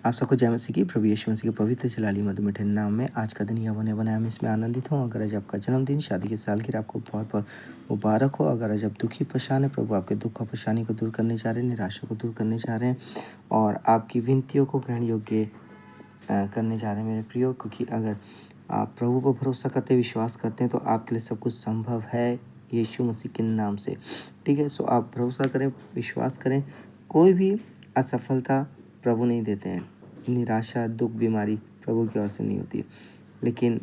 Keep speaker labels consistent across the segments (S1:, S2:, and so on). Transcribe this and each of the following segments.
S1: आप सबको जय मसीह की। प्रभु यीशु मसीह के पवित्र जलाली मधुर मीठे नाम में आज का दिन यहोवा ने बनाया, मैं इसमें आनंदित हूँ। अगर आज आपका जन्मदिन, शादी की सालगिरह, आपको बहुत बहुत मुबारक हो। अगर आज आप दुखी परेशान है, प्रभु आपके दुख और परेशानी को दूर करने जा रहे हैं, निराशा को दूर करने जा रहे हैं और आपकी विनतियों को ग्रहण योग्य करने जा रहे हैं मेरे प्रियो। क्योंकि अगर आप प्रभु पर भरोसा करते, विश्वास करते हैं तो आपके लिए सब कुछ संभव है यीशु मसीह के नाम से। ठीक है, सो आप भरोसा करें, विश्वास करें। कोई भी असफलता प्रभु नहीं देते हैं। निराशा, दुख, बीमारी प्रभु की ओर से नहीं होती है, लेकिन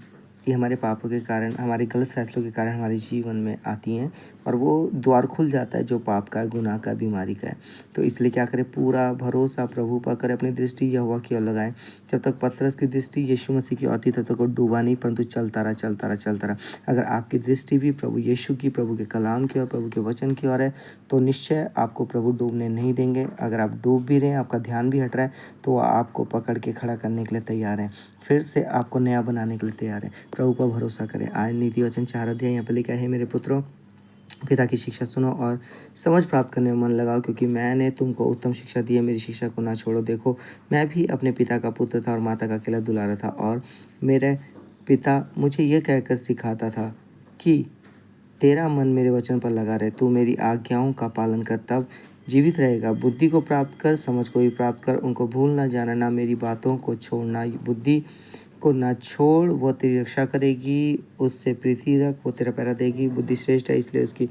S1: ये हमारे पापों के कारण, हमारे गलत फैसलों के कारण हमारे जीवन में आती हैं और वो द्वार खुल जाता है जो पाप का, गुनाह का, बीमारी का है। तो इसलिए क्या करें, पूरा भरोसा प्रभु पर करें, अपनी दृष्टि यहोवा की ओर लगाएं। जब तक पतरस की दृष्टि यीशु मसीह की ओर थी तब तक वो डूबा नहीं, परंतु चलता रहा, चलता रहा, चलता रहा। अगर आपकी दृष्टि भी प्रभु यीशु की, प्रभु के कलाम की और प्रभु के वचन की ओर है तो निश्चय आपको प्रभु डूबने नहीं देंगे। अगर आप डूब भी रहे हैं, आपका ध्यान भी हट रहा है, तो वो आपको पकड़ के खड़ा करने के लिए तैयार है, फिर से आपको नया बनाने के लिए तैयार है। प्रभु पर भरोसा करें। आज नीति वचन 4 अध्याय यहाँ पर लिखा है, मेरे पुत्रों, पिता की शिक्षा सुनो और समझ प्राप्त करने में मन लगाओ, क्योंकि मैंने तुमको उत्तम शिक्षा दी है। मेरी शिक्षा को ना छोड़ो। देखो, मैं भी अपने पिता का पुत्र था और माता का अकेला दुलारा था, और मेरे पिता मुझे ये कहकर सिखाता था कि तेरा मन मेरे वचन पर लगा रहे, तू मेरी आज्ञाओं का पालन कर, तब जीवित रहेगा। बुद्धि को प्राप्त कर, समझ को भी प्राप्त कर, उनको भूल ना जाना, ना मेरी बातों को छोड़ना। बुद्धि को ना छोड़, वो तेरी रक्षा करेगी। उससे प्रीति रख, वो तेरा पहरा देगी। बुद्धि श्रेष्ठ है, इसलिए उसकी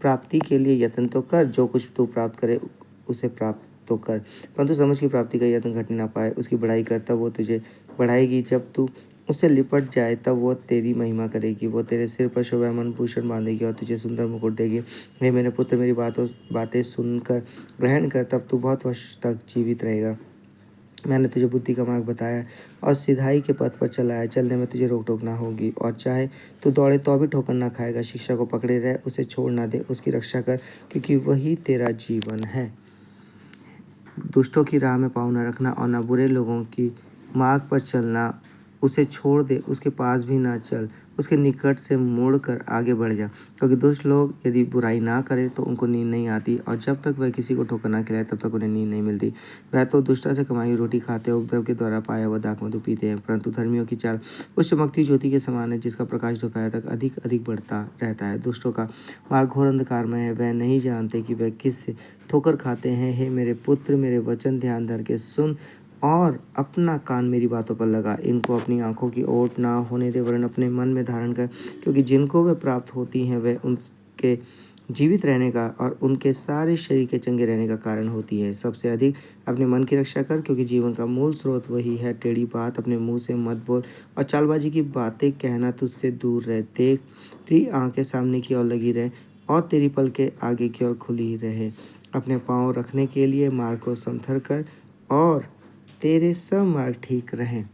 S1: प्राप्ति के लिए यत्न तो कर। जो कुछ तू प्राप्त करे उसे प्राप्त तो कर, परंतु समझ की प्राप्ति का यत्न घटने ना पाए। उसकी बढ़ाई कर, तब वो तुझे बढ़ाएगी। जब तू उससे लिपट जाए तब वो तेरी महिमा करेगी। वो तेरे सिर पर शोभायमान भूषण बांधेगी और तुझे सुंदर मुकुट देगी। हे मेरे पुत्र, मेरी बातें सुनकर ग्रहण कर, तब तू बहुत वर्ष तक जीवित रहेगा। मैंने तुझे बुद्धि का मार्ग बताया और सिधाई के पथ पर चलाया। चलने में तुझे रोक टोक ना होगी, और चाहे तू दौड़े तो भी ठोकर ना खाएगा। शिक्षा को पकड़े रहे, उसे छोड़ ना दे, उसकी रक्षा कर, क्योंकि वही तेरा जीवन है। दुष्टों की राह में पाँव न रखना और न बुरे लोगों की मार्ग पर चलना। उसे छोड़ दे, उसके पास भी ना चल, उसके निकट से मुड़कर आगे बढ़ जा। क्योंकि दुष्ट लोग यदि बुराई ना करे तो उनको नींद नहीं आती, और जब तक वह किसी को ठोकर ना खिलाए तब तक उन्हें नींद नहीं मिलती। वह तो दुष्टता से कमाई हुई रोटी खाते हैं, उपद्रव के द्वारा पाया हुआ दाख मधु पीते हैं। परंतु धर्मियों की चाल उस चमकती ज्योति के समान है, जिसका प्रकाश दोपहर तक अधिक अधिक बढ़ता रहता है। दुष्टों का मार्ग घोर अंधकार में है, वह नहीं जानते कि वह किस ठोकर खाते हैं। हे मेरे पुत्र, मेरे वचन ध्यान धर के सुन और अपना कान मेरी बातों पर लगा। इनको अपनी आंखों की ओट ना होने दे, वरन अपने मन में धारण कर, क्योंकि जिनको वे प्राप्त होती हैं वह उनके जीवित रहने का और उनके सारे शरीर के चंगे रहने का कारण होती है। सबसे अधिक अपने मन की रक्षा कर, क्योंकि जीवन का मूल स्रोत वही है। टेढ़ी बात अपने मुंह से मत बोल, और चालबाजी की बातें कहना तुझसे दूर रहे। देख, तेरी आंखें सामने की ओर लगी रहे और तेरी पलकें आगे की ओर खुली रहे। अपने पाँव रखने के लिए मार्ग को समथर कर, और तेरे सब मार्ग ठीक रहें।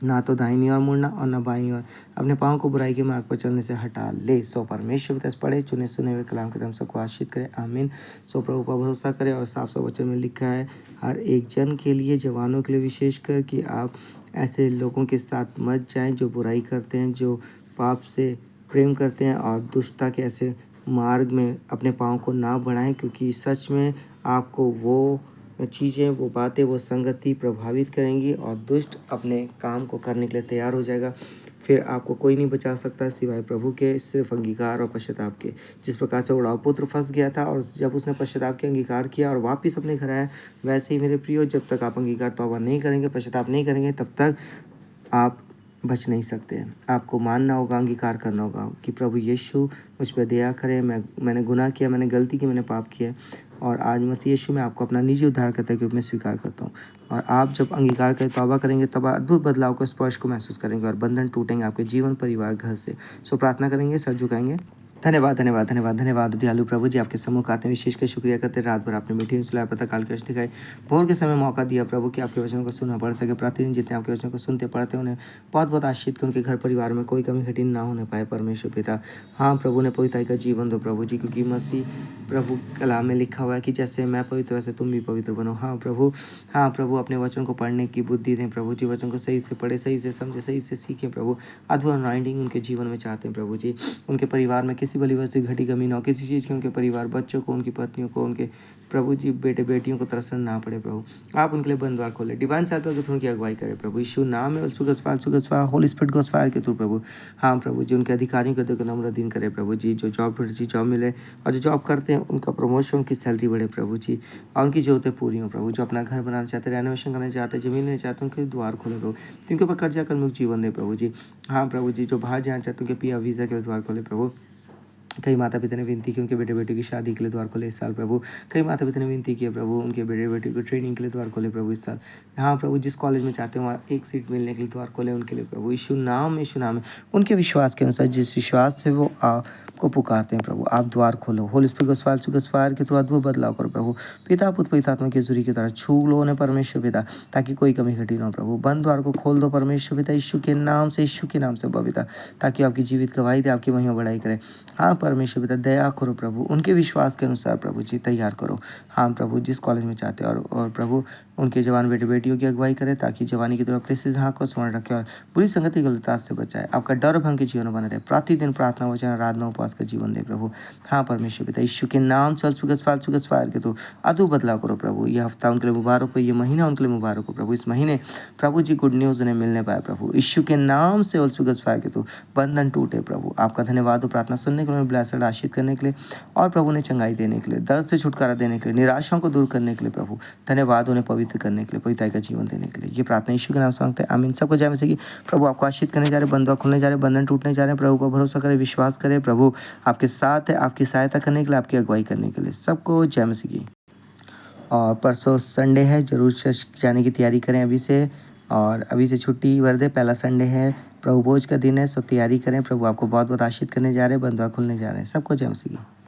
S1: ना तो दाहिनी ओर मुड़ना और न बाईं ओर। अपने पाँव को बुराई के मार्ग पर चलने से हटा ले। सो परमेश्वर पिता पढ़े चुने सुने हुए कलाम के दम सबको आशीष करे, आमीन। सो प्रभु पर भरोसा करे, और साफ साफ वचन में लिखा है हर एक जन के लिए, जवानों के लिए विशेषकर, कि आप ऐसे लोगों के साथ मत जाएं जो बुराई करते हैं, जो पाप से प्रेम करते हैं और दुष्टता के ऐसे मार्ग में अपने पाँव को ना बढ़ाएं, क्योंकि सच में आपको वो चीज़ें, वो बातें, वो संगति प्रभावित करेंगी और दुष्ट अपने काम को करने के लिए तैयार हो जाएगा। फिर आपको कोई नहीं बचा सकता सिवाय प्रभु के, सिर्फ अंगीकार और पश्चाताप के। जिस प्रकार से उड़ाऊ पुत्र फंस गया था और जब उसने पश्चाताप के अंगीकार किया और वापस अपने घर आया, वैसे ही मेरे प्रियो, जब तक आप अंगीकार तौबा नहीं करेंगे, पश्चाताप नहीं करेंगे, तब तक आप बच नहीं सकते। आपको मानना होगा, अंगीकार करना होगा कि प्रभु यीशु मुझ पर दया करे, मैंने गुनाह किया, मैंने गलती की, मैंने पाप किया, और आज मसीह यीशु में आपको अपना निजी उद्धारकर्ता के रूप में स्वीकार करता हूँ। और आप जब अंगीकार करें, तौबा करेंगे, तब अद्भुत बदलाव को, स्पर्श को महसूस करेंगे और बंधन टूटेंगे आपके जीवन, परिवार, घर से। सो प्रार्थना करेंगे, सर झुकाएंगे। धन्यवाद, धन्यवाद, धन्यवाद, धन्यवाद दयालु प्रभु जी, आपके सम्मुख आते हैं, विशेष कर शुक्रिया करते हैं। रात भर आपने मीठी सुलाया, पता काल के वचन दिखाए, भोर के समय मौका दिया प्रभु कि आपके वचनों को सुनना पड़ सके। प्रतिदिन जितने आपके वचनों को सुनते पढ़ते उन्हें बहुत बहुत आशीष कर, उनके घर परिवार में कोई कमी घटी ना होने पाए परमेश्वर पिता। हाँ प्रभु, ने पवित्रता का जीवन दो प्रभु जी, क्योंकि मसीह प्रभु कलाम में लिखा हुआ है कि जैसे मैं पवित्र वैसे तुम भी पवित्र बनो। हाँ प्रभु, हाँ प्रभु, अपने वचन को पढ़ने की बुद्धि दें प्रभु जी, वचन को सही से पढ़े, सही से समझे, सही से सीखें प्रभु। अद्भुत अनॉइंटिंग उनके जीवन में चाहते हैं प्रभु जी। उनके परिवार में किसी किसी भली वस्तु की घटी कमी ना हो, किसी चीज़ की उनके परिवार, बच्चों को, उनकी पत्नियों को, उनके प्रभु जी बेटे बेटियों को तरसना ना पड़े प्रभु। आप उनके लिए बंद द्वार खोले, डिवाइन सेल्फ के थ्रू उनकी अगुवाई करें प्रभु यीशु नाम में। सुगसफाल होली स्पिरिट गोस फायर के थ्रू प्रभु। हाँ प्रभु जी, उनके अधिकारियों को देखो नम्र अधीन करें प्रभु जी, जो जॉब ढूंढ रही जॉब मिले, और जो जॉब करते हैं उनका प्रमोशन, उनकी सैलरी बढ़े प्रभु जी, और उनकी ज़रूरतें पूरी हों प्रभु। जो अपना घर बनाना चाहते हैं, रेनोवेशन करना चाहते हैं, ज़मीन लेना चाहते हैं, उनके द्वार खोले प्रभु, जिनके ऊपर कर्जा कर मुक्त जीवन दे प्रभु जी। हाँ प्रभु जी, जो बाहर जाना चाहते हैं उनके पिया वीज़ा के लिए द्वार खोले प्रभु। कई माता पिता ने विनती की उनके बेटे बेटी की शादी के लिए द्वार खोले इस साल प्रभु। कई माता पिता ने विनती की प्रभु उनके बेटे बेटी को ट्रेनिंग के लिए द्वार खोले प्रभु इस साल। हाँ प्रभु, जिस कॉलेज में चाहते हैं वहाँ एक सीट मिलने के लिए द्वार खोले उनके लिए प्रभु यीशु नाम में। उनके विश्वास के अनुसार, जिस विश्वास से वो आपको पुकारते हैं प्रभु, आप द्वार खोलो। होली स्पिरिट गॉस फायर के थ्रू अद्भुत बदलाव करो प्रभु। पिता पुत्र पवित्र आत्मा की हजूरी की तरह छू लो उन्हें परमेश्वर पिता, ताकि कोई कमी घटी ना हो प्रभु। बंद द्वार को खोल दो परमेश्वर पिता, यीशु के नाम से पिता, ताकि आपकी जीवित गवाही दे, आपकी महिमा बढ़ाई करे। हाँ परमेश्वर पिता, दया करो प्रभु, उनके विश्वास के अनुसार प्रभु जी तैयार करो। हाँ प्रभु, जिस कॉलेज में चाहते हैं, और प्रभु उनके जवान बेटे बेटियों की अगुवाई करें, ताकि जवानी की तरफ प्रेसिस हाँ को स्मरण रखें और बुरी संगति गलत से बचाए। आपका डर भंग के जीवन बने रहे, प्रतिदिन प्रार्थना वचन आराधना उपवास का जीवन दे प्रभु। हाँ परमेश्वर पिता, यीशु के नाम से सुगस फायर के तो अदू बदलाव करो प्रभु। ये हफ्ता उनके लिए मुबारक हो, ये महीना उनके लिए मुबारक हो प्रभु। इस महीने प्रभु जी गुड न्यूज़ उन्हें मिलने पाए प्रभु यीशु के नाम से। और सुगस फायर के तो बंधन टूटे प्रभु। आपका धन्यवाद हो प्रार्थना सुनने के लिए, ब्लेसड आशीष करने के लिए, और प्रभु ने चंगाई देने के लिए, दर्द से छुटकारा देने के लिए, निराशाओं को दूर करने के लिए प्रभु। धन्यवाद उन्हें पवित्र करने के लिए, पवित्रता का जीवन देने के लिए। ये प्रार्थना यीशु के नाम से मांगते हैं, आमीन। सबको जय मसीह की। प्रभु आपको आशीष करने जा रहे, बंधुआ खुलने जा रहे, बंधन टूटने जा रहे हैं। प्रभु पर भरोसा करें, विश्वास करें। प्रभु आपके साथ है, आपकी सहायता करने के लिए, आपकी अगुवाई करने के लिए। सबको जय मसीह की। और परसों संडे है, जरूर चर्च जाने की तैयारी करें अभी से, और अभी से छुट्टी भर दे। पहला संडे है, प्रभु भोज का दिन है, सब तैयारी करें। प्रभु आपको बहुत बहुत आशीष करने जा रहे हैं, बंधुआ खुलने जा रहे हैं। सबको जय मसीह की।